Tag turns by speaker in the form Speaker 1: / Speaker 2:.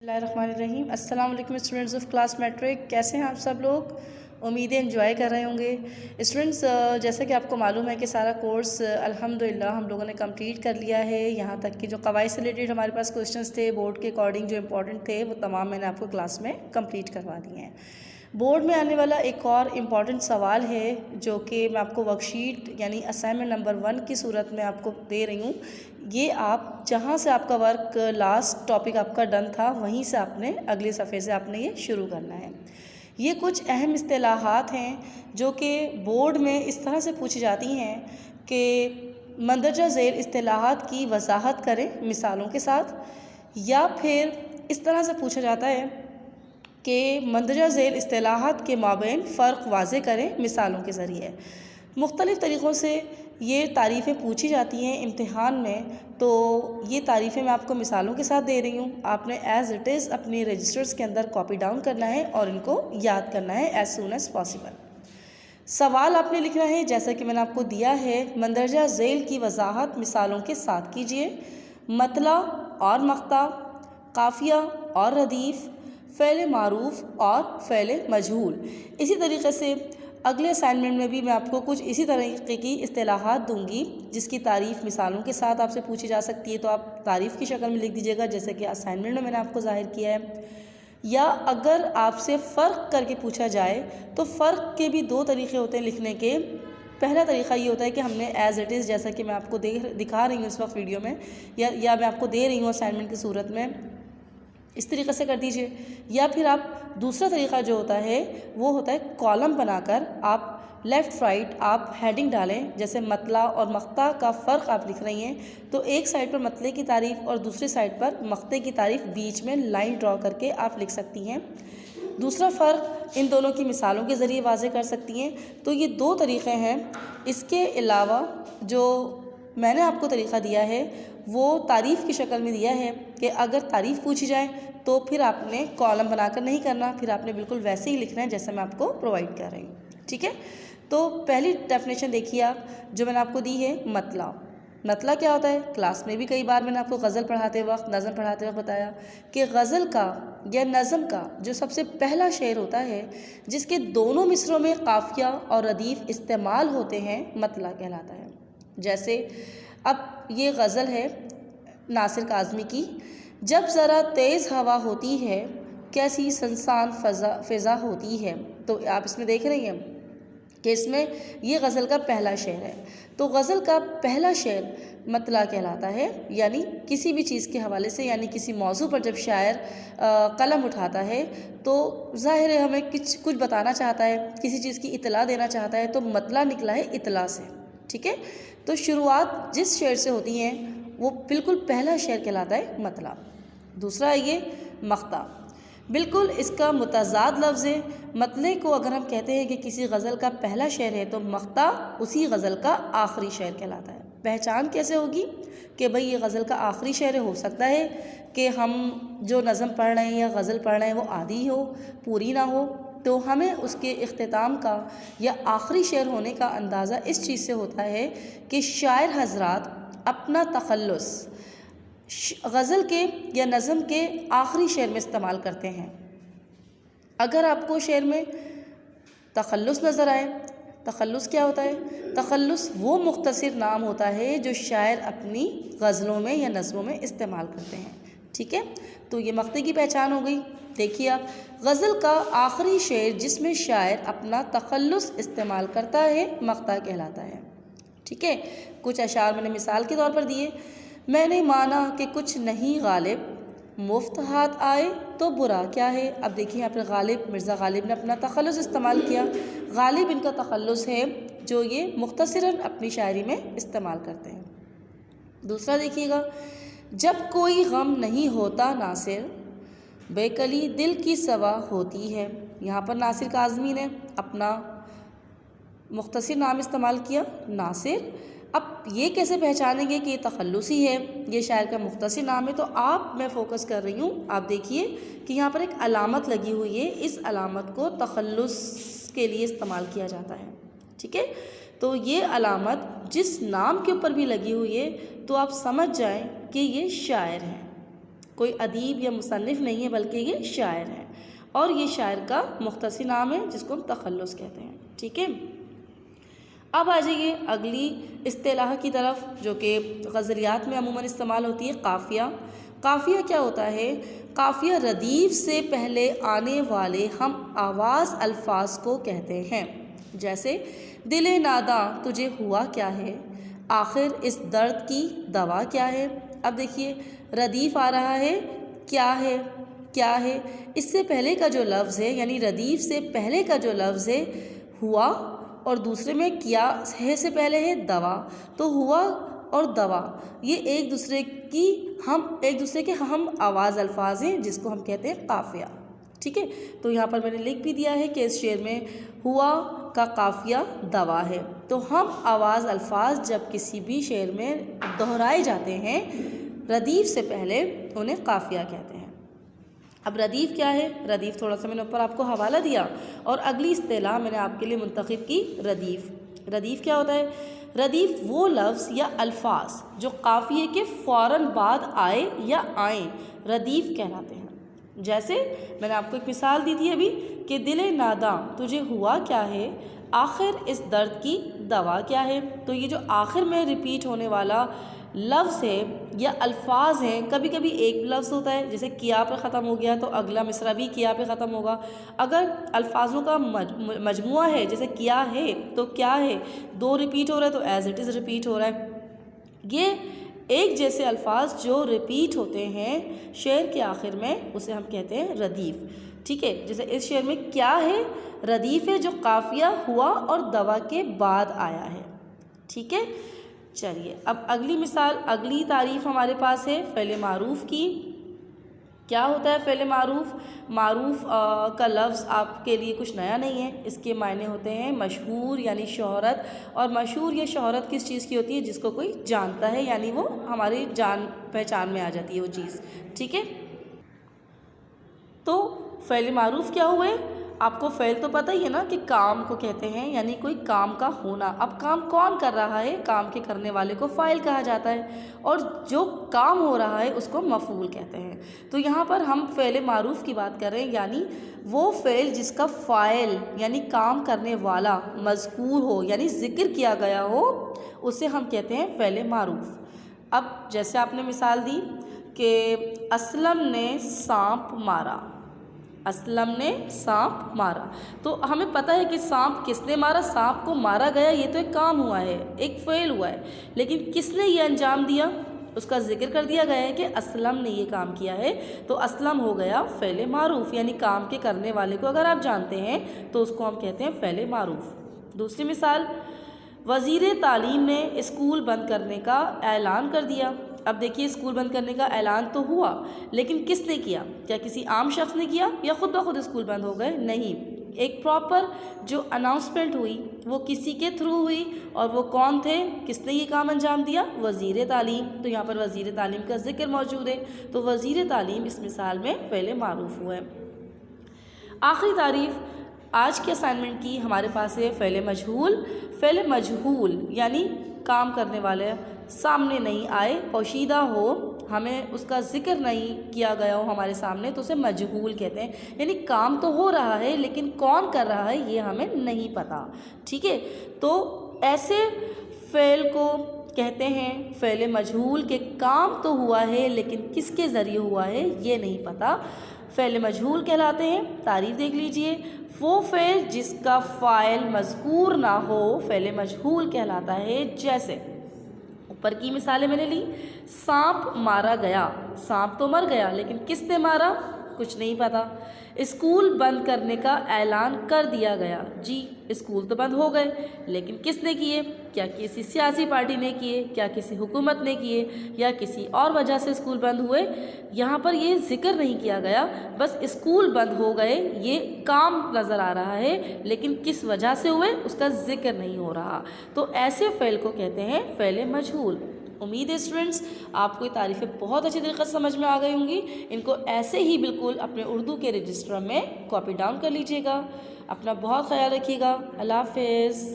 Speaker 1: بسم اللہ الرحمن الرحیم۔ السلام علیکم اسٹوڈنٹس آف کلاس میٹرک، کیسے ہیں آپ سب لوگ؟ امیدیں انجوائے کر رہے ہوں گے اسٹوڈنٹس۔ جیسا کہ آپ کو معلوم ہے کہ سارا کورس الحمدللہ ہم لوگوں نے کمپلیٹ کر لیا ہے، یہاں تک کہ جو قواعد سے ریلیٹڈ ہمارے پاس کوسچنس تھے بورڈ کے اکارڈنگ جو امپورٹنٹ تھے وہ تمام میں نے آپ کو کلاس میں کمپلیٹ کروا دیے ہیں۔ بورڈ میں آنے والا ایک اور امپورٹنٹ سوال ہے جو کہ میں آپ کو ورک شیٹ یعنی اسائنمنٹ نمبر 1 کی صورت میں آپ کو دے رہی ہوں۔ یہ آپ جہاں سے آپ کا ورک لاسٹ ٹاپک آپ کا ڈن تھا وہیں سے آپ نے اگلے صفحے سے آپ نے یہ شروع کرنا ہے۔ یہ کچھ اہم اصطلاحات ہیں جو کہ بورڈ میں اس طرح سے پوچھی جاتی ہیں کہ مندرجہ ذیل اصطلاحات کی وضاحت کریں مثالوں کے ساتھ، یا پھر اس طرح سے پوچھا جاتا ہے کہ مندرجہ ذیل اصطلاحات کے مابین فرق واضح کریں مثالوں کے ذریعے۔ مختلف طریقوں سے یہ تعریفیں پوچھی جاتی ہیں امتحان میں، تو یہ تعریفیں میں آپ کو مثالوں کے ساتھ دے رہی ہوں۔ آپ نے ایز اٹ از اپنے رجسٹرز کے اندر کاپی ڈاؤن کرنا ہے اور ان کو یاد کرنا ہے ایز سون ایز پاسبل۔ سوال آپ نے لکھنا ہے جیسا کہ میں نے آپ کو دیا ہے، مندرجہ ذیل کی وضاحت مثالوں کے ساتھ کیجیے۔ مطلع اور مقطع، قافیہ اور ردیف، فعل معروف اور فعل مجہول۔ اسی طریقے سے اگلے اسائنمنٹ میں بھی میں آپ کو کچھ اسی طریقے کی اصطلاحات دوں گی جس کی تعریف مثالوں کے ساتھ آپ سے پوچھی جا سکتی ہے، تو آپ تعریف کی شکل میں لکھ دیجیے گا جیسے کہ اسائنمنٹ میں نے آپ کو ظاہر کیا ہے۔ یا اگر آپ سے فرق کر کے پوچھا جائے تو فرق کے بھی 2 طریقے ہوتے ہیں لکھنے کے۔ پہلا طریقہ یہ ہوتا ہے کہ ہم نے ایز اٹ از جیسا کہ میں آپ کو دکھا رہی ہوں اس وقت ویڈیو میں، یا میں آپ کو دے رہی ہوں اسائنمنٹ کی صورت میں، اس طریقے سے کر دیجئے۔ یا پھر آپ دوسرا طریقہ جو ہوتا ہے وہ ہوتا ہے کالم بنا کر آپ لیفٹ رائٹ آپ ہیڈنگ ڈالیں، جیسے مطلع اور مقطع کا فرق آپ لکھ رہی ہیں تو ایک سائڈ پر مطلع کی تعریف اور دوسری سائڈ پر مقطع کی تعریف بیچ میں لائن ڈرا کر کے آپ لکھ سکتی ہیں۔ دوسرا فرق ان دونوں کی مثالوں کے ذریعے واضح کر سکتی ہیں۔ تو یہ 2 طریقے ہیں۔ اس کے علاوہ جو میں نے آپ کو طریقہ دیا ہے وہ تعریف کی شکل میں دیا ہے کہ اگر تعریف پوچھی جائے تو پھر آپ نے کالم بنا کر نہیں کرنا، پھر آپ نے بالکل ویسے ہی لکھنا ہے جیسے میں آپ کو پرووائڈ کر رہی ہوں، ٹھیک ہے؟ تو پہلی ڈیفینیشن دیکھیے آپ جو میں نے آپ کو دی ہے، مطلع۔ مطلع کیا ہوتا ہے؟ کلاس میں بھی کئی بار میں نے آپ کو غزل پڑھاتے وقت، نظم پڑھاتے وقت بتایا کہ غزل کا یا نظم کا جو سب سے پہلا شعر ہوتا ہے جس کے دونوں مصروں میں قافیہ اور ردیف استعمال ہوتے ہیں، مطلع کہلاتا ہے۔ جیسے اب یہ غزل ہے ناصر کاظمی کی، جب ذرا تیز ہوا ہوتی ہے کیسی سنسان فضا ہوتی ہے۔ تو آپ اس میں دیکھ رہی ہیں کہ اس میں یہ غزل کا پہلا شعر ہے، تو غزل کا پہلا شعر مطلع کہلاتا ہے، یعنی کسی بھی چیز کے حوالے سے، یعنی کسی موضوع پر جب شاعر قلم اٹھاتا ہے تو ظاہر ہے ہمیں کچھ بتانا چاہتا ہے، کسی چیز کی اطلاع دینا چاہتا ہے، تو مطلع نکلا ہے اطلاع سے، ٹھیک ہے؟ تو شروعات جس شعر سے ہوتی ہیں وہ بالکل پہلا شعر کہلاتا ہے مطلع۔ دوسرا ہے یہ مقطع، بالکل اس کا متضاد لفظ ہے۔ مطلع کو اگر ہم کہتے ہیں کہ کسی غزل کا پہلا شعر ہے تو مقطع اسی غزل کا آخری شعر کہلاتا ہے۔ پہچان کیسے ہوگی کہ بھئی یہ غزل کا آخری شعر ہو سکتا ہے کہ ہم جو نظم پڑھ رہے ہیں یا غزل پڑھ رہے ہیں وہ آدھی ہو، پوری نہ ہو، تو ہمیں اس کے اختتام کا یا آخری شعر ہونے کا اندازہ اس چیز سے ہوتا ہے کہ شاعر حضرات اپنا تخلص غزل کے یا نظم کے آخری شعر میں استعمال کرتے ہیں۔ اگر آپ کو شعر میں تخلص نظر آئے، تخلص کیا ہوتا ہے؟ تخلص وہ مختصر نام ہوتا ہے جو شاعر اپنی غزلوں میں یا نظموں میں استعمال کرتے ہیں، ٹھیک ہے؟ تو یہ مقطع کی پہچان ہو گئی۔ دیکھیے آپ، غزل کا آخری شعر جس میں شاعر اپنا تخلص استعمال کرتا ہے مقطع کہلاتا ہے، ٹھیک ہے؟ کچھ اشعار میں نے مثال کے طور پر دیے، میں نے مانا کہ کچھ نہیں غالب، مفت ہاتھ آئے تو برا کیا ہے۔ اب دیکھیں یہاں پر غالب، مرزا غالب نے اپنا تخلص استعمال کیا، غالب ان کا تخلص ہے جو یہ مختصراً اپنی شاعری میں استعمال کرتے ہیں۔ دوسرا دیکھیے گا، جب کوئی غم نہیں ہوتا ناصر، بے کلی دل کی سوا ہوتی ہے۔ یہاں پر ناصر کاظمی نے اپنا مختصر نام استعمال کیا، ناصر۔ اب یہ کیسے پہچانیں گے کہ یہ تخلصی ہے، یہ شاعر کا مختصر نام ہے؟ تو میں فوکس کر رہی ہوں، آپ دیکھیے کہ یہاں پر ایک علامت لگی ہوئی ہے، اس علامت کو تخلص کے لیے استعمال کیا جاتا ہے، ٹھیک ہے؟ تو یہ علامت جس نام کے اوپر بھی لگی ہوئی ہے تو آپ سمجھ جائیں کہ یہ شاعر ہیں، کوئی ادیب یا مصنف نہیں ہے بلکہ یہ شاعر ہے، اور یہ شاعر کا مختصر نام ہے جس کو ہم تخلص کہتے ہیں، ٹھیک ہے۔ اب آ جائیے اگلی اصطلاح کی طرف جو کہ غزلیات میں عموماً استعمال ہوتی ہے، قافیہ۔ قافیہ کیا ہوتا ہے؟ قافیہ ردیف سے پہلے آنے والے ہم آواز الفاظ کو کہتے ہیں، جیسے دل ناداں تجھے ہوا کیا ہے، آخر اس درد کی دوا کیا ہے۔ اب دیکھیے ردیف آ رہا ہے، کیا ہے، کیا ہے، اس سے پہلے کا جو لفظ ہے یعنی ردیف سے پہلے کا جو لفظ ہے ہوا، اور دوسرے میں کیا ہے سے پہلے ہے دوا، تو ہوا اور دوا یہ ایک دوسرے کے ہم آواز الفاظ ہیں جس کو ہم کہتے ہیں قافیہ، ٹھیک ہے۔ تو یہاں پر میں نے لکھ بھی دیا ہے کہ اس شعر میں ہوا کا قافیہ دوا ہے، تو ہم آواز الفاظ جب کسی بھی شعر میں دہرائے جاتے ہیں ردیف سے پہلے انہیں قافیہ کہتے ہیں۔ اب ردیف کیا ہے؟ ردیف تھوڑا سا میں نے اوپر آپ کو حوالہ دیا، اور اگلی اصطلاح میں نے آپ کے لیے منتخب کی ردیف۔ ردیف کیا ہوتا ہے؟ ردیف وہ لفظ یا الفاظ جو قافیے کے فوراً بعد آئے یا آئیں ردیف کہلاتے ہیں۔ جیسے میں نے آپ کو ایک مثال دی تھی ابھی کہ دل ناداں تجھے ہوا کیا ہے، آخر اس درد کی دوا کیا ہے۔ تو یہ جو آخر میں ریپیٹ ہونے والا لفظ ہے یا الفاظ ہیں، کبھی کبھی ایک لفظ ہوتا ہے، جیسے کیا پہ ختم ہو گیا تو اگلا مصرع بھی کیا پہ ختم ہوگا۔ اگر الفاظوں کا مجموعہ ہے جیسے کیا ہے تو کیا ہے دو ریپیٹ ہو رہا ہے تو ایز اٹ از ریپیٹ ہو رہا ہے۔ یہ ایک جیسے الفاظ جو ریپیٹ ہوتے ہیں شعر کے آخر میں اسے ہم کہتے ہیں ردیف، ٹھیک ہے۔ جیسے اس شعر میں کیا ہے ردیف ہے جو قافیہ ہوا اور دوا کے بعد آیا ہے، ٹھیک ہے۔ چلیے اب اگلی مثال، اگلی تعریف ہمارے پاس ہے فعل معروف کی۔ کیا ہوتا ہے فعل معروف؟ معروف کا لفظ آپ کے لیے کچھ نیا نہیں ہے، اس کے معنی ہوتے ہیں مشہور یعنی شہرت، اور مشہور یا شہرت کس چیز کی ہوتی ہے؟ جس کو کوئی جانتا ہے، یعنی وہ ہماری جان پہچان میں آ جاتی ہے وہ چیز، ٹھیک ہے۔ تو فعل معروف کیا ہوئے؟ آپ کو فعل تو پتہ ہی ہے نا کہ کام کو کہتے ہیں، یعنی کوئی کام کا ہونا۔ اب کام کون کر رہا ہے؟ کام کے کرنے والے کو فاعل کہا جاتا ہے، اور جو کام ہو رہا ہے اس کو مفعول کہتے ہیں۔ تو یہاں پر ہم فعل معروف کی بات کر رہے ہیں، یعنی وہ فعل جس کا فاعل یعنی کام کرنے والا مذکور ہو، یعنی ذکر کیا گیا ہو، اسے ہم کہتے ہیں فعل معروف۔ اب جیسے آپ نے مثال دی کہ اسلم نے سانپ مارا، اسلم نے سانپ مارا، تو ہمیں پتہ ہے کہ سانپ کس نے مارا، سانپ کو مارا گیا، یہ تو ایک کام ہوا ہے، ایک فعل ہوا ہے، لیکن کس نے یہ انجام دیا؟ اس کا ذکر کر دیا گیا ہے کہ اسلم نے یہ کام کیا ہے، تو اسلم ہو گیا فعل معروف، یعنی کام کے کرنے والے کو اگر آپ جانتے ہیں تو اس کو ہم کہتے ہیں فعل معروف۔ دوسری مثال، وزیر تعلیم نے اسکول بند کرنے کا اعلان کر دیا۔ اب دیکھیے اسکول بند کرنے کا اعلان تو ہوا، لیکن کس نے کیا؟ کیا کسی عام شخص نے کیا یا خود بخود اسکول بند ہو گئے؟ نہیں، ایک پراپر جو اناؤنسمنٹ ہوئی وہ کسی کے تھرو ہوئی، اور وہ کون تھے؟ کس نے یہ کام انجام دیا؟ وزیر تعلیم۔ تو یہاں پر وزیر تعلیم کا ذکر موجود ہے، تو وزیر تعلیم اس مثال میں فعل معروف ہوئے۔ آخری تعریف آج کے اسائنمنٹ کی ہمارے پاس ہے فعل مجہول۔ فعل مجہول یعنی کام کرنے والے سامنے نہیں آئے، پوشیدہ ہو، ہمیں اس کا ذکر نہیں کیا گیا ہو ہمارے سامنے، تو اسے مجہول کہتے ہیں، یعنی کام تو ہو رہا ہے لیکن کون کر رہا ہے یہ ہمیں نہیں پتہ، ٹھیک ہے۔ تو ایسے فعل کو کہتے ہیں فعل مجہول کہ کام تو ہوا ہے لیکن کس کے ذریعے ہوا ہے یہ نہیں پتہ، فعل مجہول کہلاتے ہیں۔ تعریف دیکھ لیجئے، وہ فعل جس کا فاعل مذکور نہ ہو فعل مجہول کہلاتا ہے۔ جیسے اوپر کی مثالیں میں نے لی، سانپ مارا گیا، سانپ تو مر گیا لیکن کس نے مارا؟ کچھ نہیں پتا۔ اسکول بند کرنے کا اعلان کر دیا گیا، جی اسکول تو بند ہو گئے لیکن کس نے کیے؟ کیا کسی سیاسی پارٹی نے کیے، کیا کسی حکومت نے کیے، یا کسی اور وجہ سے اسکول بند ہوئے؟ یہاں پر یہ ذکر نہیں کیا گیا، بس اسکول بند ہو گئے یہ کام نظر آ رہا ہے لیکن کس وجہ سے ہوئے اس کا ذکر نہیں ہو رہا، تو ایسے فعل کو کہتے ہیں فعل مجہول۔ امید ہے اسٹوڈنٹس آپ کو یہ تعریفیں بہت اچھی طریقے سے سمجھ میں آ گئی ہوں گی، ان کو ایسے ہی بالکل اپنے اردو کے رجسٹر میں کاپی ڈاؤن کر لیجئے گا۔ اپنا بہت خیال رکھیے گا، اللہ حافظ۔